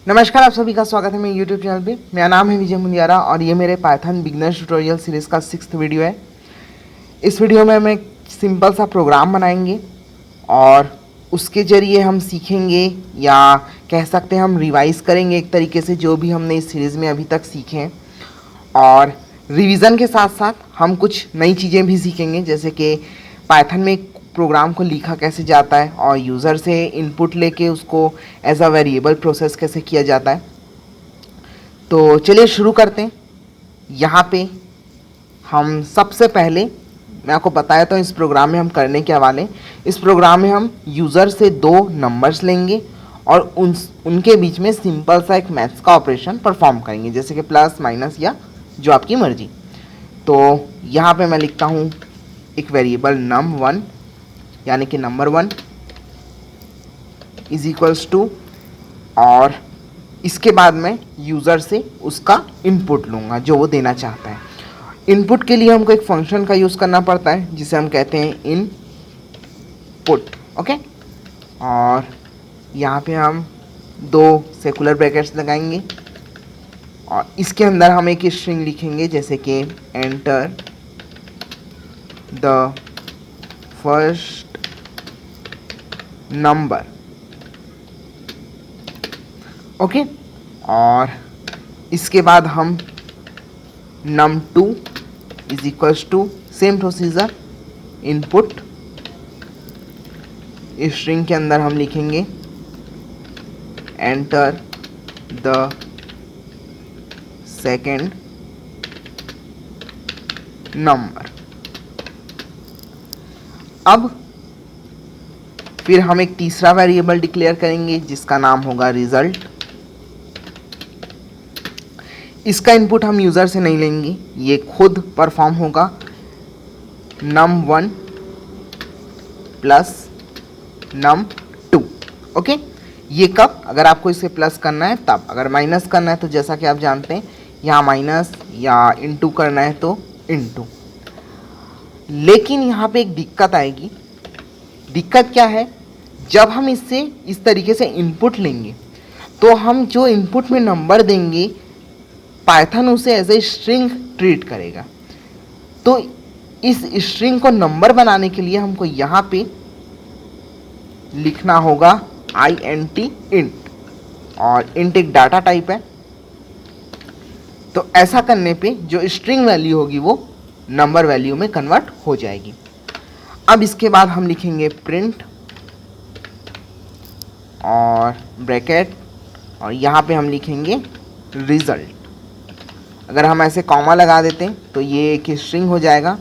नमस्कार, आप सभी का स्वागत है मेरे YouTube चैनल पे। मेरा नाम है विजय मुनियारा और ये मेरे पाइथन बिगनर्स ट्यूटोरियल सीरीज़ का 6th वीडियो है। इस वीडियो में हम एक सिंपल सा प्रोग्राम बनाएंगे और उसके ज़रिए हम सीखेंगे या कह सकते हैं हम रिवाइज़ करेंगे एक तरीके से जो भी हमने इस सीरीज़ में अभी तक सीखे हैं। और रिवीजन के साथ साथ हम कुछ नई चीज़ें भी सीखेंगे, जैसे कि पाइथन में एक प्रोग्राम को लिखा कैसे जाता है और यूज़र से इनपुट लेके उसको एज अ वेरिएबल प्रोसेस कैसे किया जाता है। तो चलिए शुरू करते हैं। यहाँ पे हम सबसे पहले मैं आपको बताया था इस प्रोग्राम में हम करने के वाले। इस प्रोग्राम में हम यूज़र से दो नंबर्स लेंगे और उनके बीच में सिंपल सा एक मैथ्स का ऑपरेशन परफॉर्म करेंगे, जैसे कि प्लस माइनस या जो आपकी मर्जी। तो यहाँ पे मैं लिखता हूँ एक वेरिएबल num1 यानी कि नंबर 1 इज इक्वल्स टू, और इसके बाद मैं यूज़र से उसका इनपुट लूँगा जो वो देना चाहता है। इनपुट के लिए हमको एक फंक्शन का यूज़ करना पड़ता है जिसे हम कहते हैं इनपुट। ओके, और यहाँ पे हम दो सेकुलर ब्रैकेट्स लगाएंगे और इसके अंदर हम एक स्ट्रिंग लिखेंगे, जैसे कि enter the first number. Okay, और इसके बाद हम num2 is equals to same procedure, input string के अंदर हम लिखेंगे एंटर द सेकेंड नंबर। अब फिर हम एक तीसरा वेरिएबल डिक्लेयर करेंगे जिसका नाम होगा रिजल्ट। इसका इनपुट हम यूज़र से नहीं लेंगे, ये खुद परफॉर्म होगा num1 प्लस num2। ओके, ये कब, अगर आपको इसे प्लस करना है तब, अगर माइनस करना है तो जैसा कि आप जानते हैं यहाँ माइनस, या इनटू करना है तो इनटू। लेकिन यहाँ पे एक दिक्कत आएगी। दिक्कत क्या है, जब हम इससे इस तरीके से इनपुट लेंगे तो हम जो इनपुट में नंबर देंगे पाइथन उसे एज ए स्ट्रिंग ट्रीट करेगा। तो इस स्ट्रिंग को नंबर बनाने के लिए हमको यहाँ पे लिखना होगा int int, और int एक डाटा टाइप है। तो ऐसा करने पे जो स्ट्रिंग वैल्यू होगी वो नंबर वैल्यू में कन्वर्ट हो जाएगी। अब इसके बाद हम लिखेंगे प्रिंट और ब्रैकेट, और यहाँ पे हम लिखेंगे रिजल्ट। अगर हम ऐसे कॉमा लगा देते हैं तो ये एक स्ट्रिंग हो जाएगा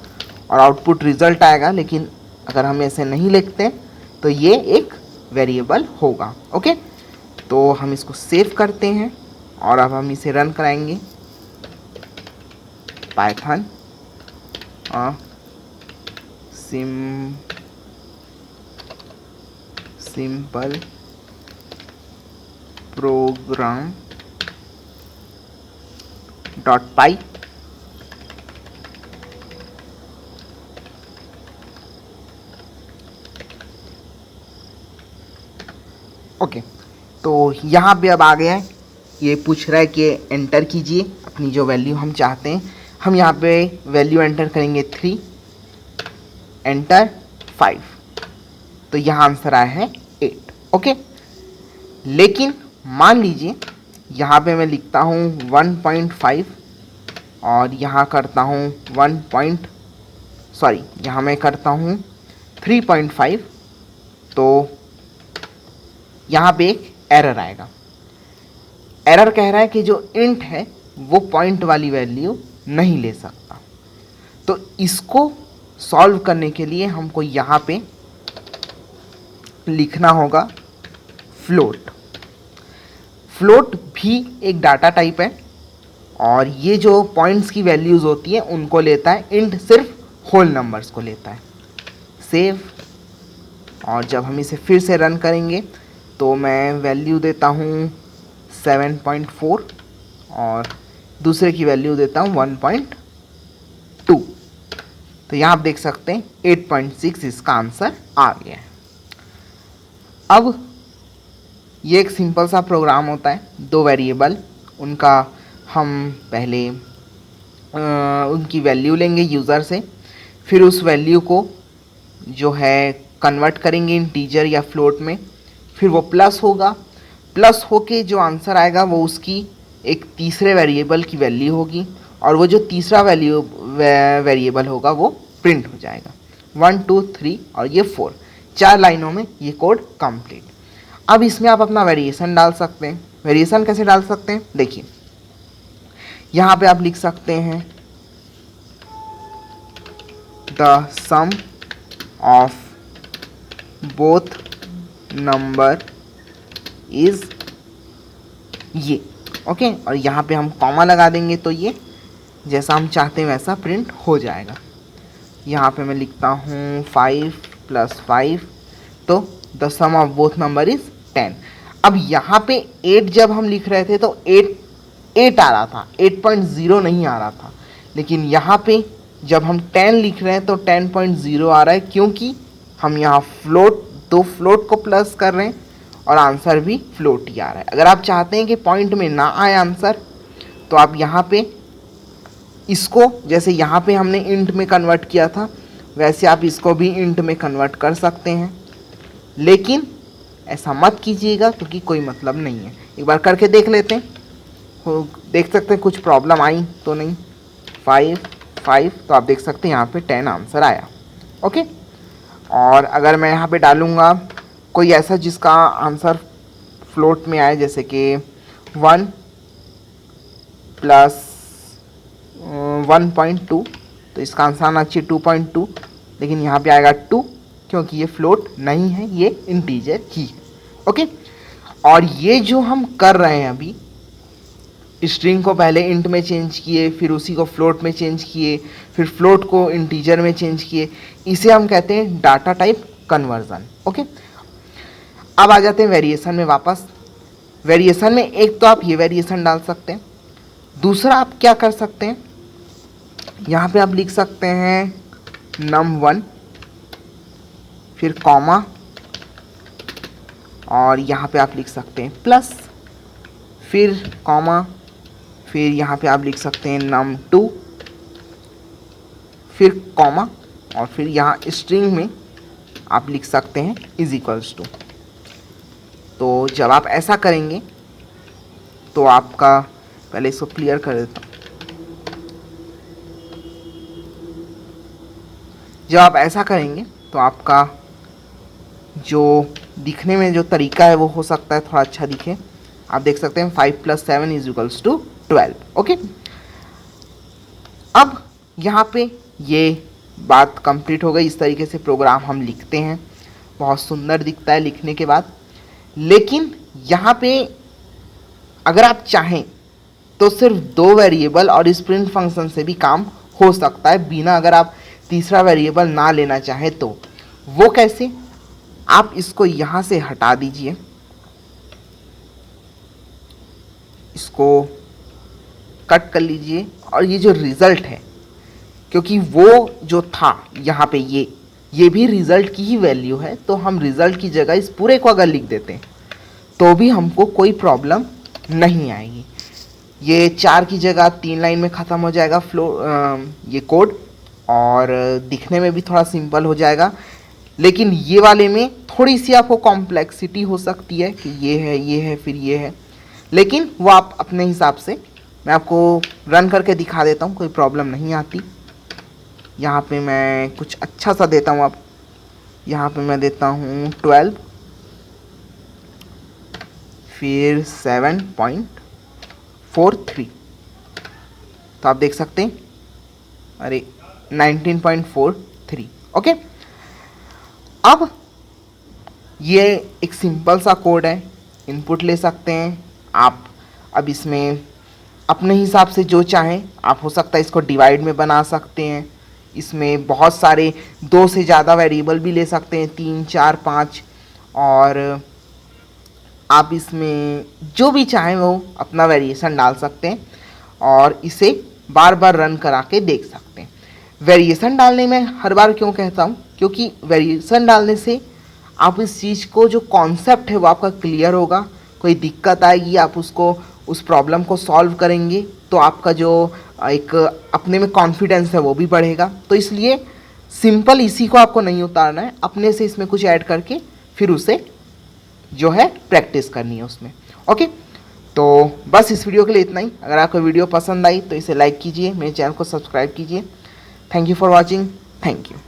और आउटपुट रिजल्ट आएगा, लेकिन अगर हम ऐसे नहीं लिखते तो ये एक वेरिएबल होगा। ओके, तो हम इसको सेव करते हैं और अब हम इसे रन कराएंगे। Python simple program .py। Okay, तो यहाँ पे अब आ गया है, ये पूछ रहा है कि एंटर कीजिए अपनी जो वैल्यू हम चाहते हैं। हम यहाँ पे वैल्यू एंटर करेंगे 3, एंटर 5, तो यहाँ आंसर आया है 8। ओके, लेकिन मान लीजिए यहाँ पे मैं लिखता हूँ 1.5 और यहाँ करता हूँ यहाँ मैं करता हूँ 3.5, तो यहाँ पे एक एरर आएगा। एरर कह रहा है कि जो इंट है वो पॉइंट वाली वैल्यू नहीं ले सकता। तो इसको सॉल्व करने के लिए हमको यहाँ पे लिखना होगा फ्लोट। फ्लोट भी एक डाटा टाइप है और ये जो पॉइंट्स की वैल्यूज़ होती है उनको लेता है, इंट सिर्फ होल नंबर्स को लेता है। सेव, और जब हम इसे फिर से रन करेंगे तो मैं वैल्यू देता हूँ 7.4 और दूसरे की वैल्यू देता हूँ 1.2। तो यहाँ आप देख सकते हैं 8.6 इसका आंसर आ गया है। अब ये एक सिंपल सा प्रोग्राम होता है, दो वेरिएबल, उनका हम पहले उनकी वैल्यू लेंगे यूज़र से, फिर उस वैल्यू को जो है कन्वर्ट करेंगे इंटीजर या फ्लोट में, फिर वो प्लस होगा, प्लस होके जो आंसर आएगा वो उसकी एक तीसरे वेरिएबल की वैल्यू होगी, और वो जो तीसरा वेरिएबल होगा वो प्रिंट हो जाएगा। 1 2 3 और ये 4, 4 लाइनों में ये कोड कंप्लीट। अब इसमें आप अपना वेरिएशन डाल सकते हैं। वेरिएशन कैसे डाल सकते हैं, देखिए यहाँ पे आप लिख सकते हैं the sum of both number is ये, ओके, और यहाँ पे हम कॉमा लगा देंगे तो ये जैसा हम चाहते हैं वैसा प्रिंट हो जाएगा। यहाँ पे मैं लिखता हूँ 5 + 5, तो the sum of both number is 10। अब यहाँ पे 8 जब हम लिख रहे थे तो 8 आ रहा था, 8.0 नहीं आ रहा था, लेकिन यहाँ पे जब हम 10 लिख रहे हैं तो 10.0 आ रहा है, क्योंकि हम यहाँ दो फ्लोट को प्लस कर रहे हैं और आंसर भी फ्लोट ही आ रहा है। अगर आप चाहते हैं कि पॉइंट में ना आए आंसर, तो आप यहाँ पे इसको, जैसे यहाँ पे हमने इंट में कन्वर्ट किया था, वैसे आप इसको भी इंट में कन्वर्ट कर सकते हैं, लेकिन ऐसा मत कीजिएगा क्योंकि कोई मतलब नहीं है। एक बार करके देख लेते हैं, देख सकते हैं कुछ प्रॉब्लम आई तो नहीं। 5 तो आप देख सकते हैं यहाँ पे 10 आंसर आया, ओके। और अगर मैं यहाँ पे डालूँगा कोई ऐसा जिसका आंसर फ्लोट में आए, जैसे कि 1 + 1.2, तो इसका आंसर आना चाहिए 2.2, लेकिन यहाँ पे आएगा 2, क्योंकि ये फ्लोट नहीं है, ये इंटीजर ही है, ओके। और ये जो हम कर रहे हैं अभी, स्ट्रिंग को पहले इंट में चेंज किए, फिर उसी को फ्लोट में चेंज किए, फिर फ्लोट को इंटीजर में चेंज किए, इसे हम कहते हैं डाटा टाइप कन्वर्जन, ओके। अब आ जाते हैं वेरिएशन में वापस। वेरिएशन में एक तो आप ये वेरिएशन डाल सकते हैं, दूसरा आप क्या कर सकते हैं, यहाँ पे आप लिख सकते हैं num1, फिर कॉमा, और यहाँ पे आप लिख सकते हैं प्लस, फिर कॉमा, फिर यहाँ पे आप लिख सकते हैं num2, फिर कॉमा, और फिर यहाँ स्ट्रिंग में आप लिख सकते हैं =। तो जब आप ऐसा करेंगे तो आपका, पहले इसको क्लियर कर देता हूँ, जब आप ऐसा करेंगे तो आपका जो दिखने में जो तरीका है वो हो सकता है थोड़ा अच्छा दिखे। आप देख सकते हैं 5 + 7 = 12, ओके। अब यहाँ पे ये बात कंप्लीट हो गई। इस तरीके से प्रोग्राम हम लिखते हैं, बहुत सुंदर दिखता है लिखने के बाद। लेकिन यहाँ पे अगर आप चाहें तो सिर्फ 2 वेरिएबल और इस प्रिंट फंक्शन से भी काम हो सकता है, बिना अगर आप तीसरा वेरिएबल ना लेना चाहें तो। वो कैसे, आप इसको यहाँ से हटा दीजिए, इसको कट कर लीजिए, और ये जो रिज़ल्ट है, क्योंकि वो जो था यहाँ पे ये भी रिज़ल्ट की ही वैल्यू है, तो हम रिज़ल्ट की जगह इस पूरे को अगर लिख देते हैं तो भी हमको कोई प्रॉब्लम नहीं आएगी। ये 4 की जगह 3 लाइन में ख़त्म हो जाएगा ये कोड, और दिखने में भी थोड़ा सिंपल हो जाएगा। लेकिन ये वाले में थोड़ी सी आपको कॉम्प्लेक्सिटी हो सकती है कि ये है फिर ये है, लेकिन वो आप अपने हिसाब से, मैं आपको रन करके दिखा देता हूँ, कोई प्रॉब्लम नहीं आती। यहाँ पे मैं कुछ अच्छा सा देता हूँ। अब यहाँ पे मैं देता हूँ 12, फिर 7.43, तो आप देख सकते हैं, अरे 19.43, ओके। अब ये एक सिंपल सा कोड है, इनपुट ले सकते हैं आप। अब इसमें अपने हिसाब से जो चाहें आप, हो सकता है इसको डिवाइड में बना सकते हैं, इसमें बहुत सारे 2 से ज़्यादा वेरिएबल भी ले सकते हैं, 3 4 5, और आप इसमें जो भी चाहें वो अपना वेरिएशन डाल सकते हैं, और इसे बार बार रन करा के देख सकते हैं। वेरिएशन डालने में हर बार क्यों कहता हूँ, क्योंकि वेरिएशन डालने से आप इस चीज़ को जो कॉन्सेप्ट है वो आपका क्लियर होगा, कोई दिक्कत आएगी आप उसको उस प्रॉब्लम को सॉल्व करेंगे तो आपका जो एक अपने में कॉन्फिडेंस है वो भी बढ़ेगा। तो इसलिए सिंपल इसी को आपको नहीं उतारना है, अपने से इसमें कुछ ऐड करके फिर उसे जो है प्रैक्टिस करनी है उसमें। ओके, तो बस इस वीडियो के लिए इतना ही। अगर आपको वीडियो पसंद आई तो इसे लाइक कीजिए, मेरे चैनल को सब्सक्राइब कीजिए। Thank you for watching. Thank you.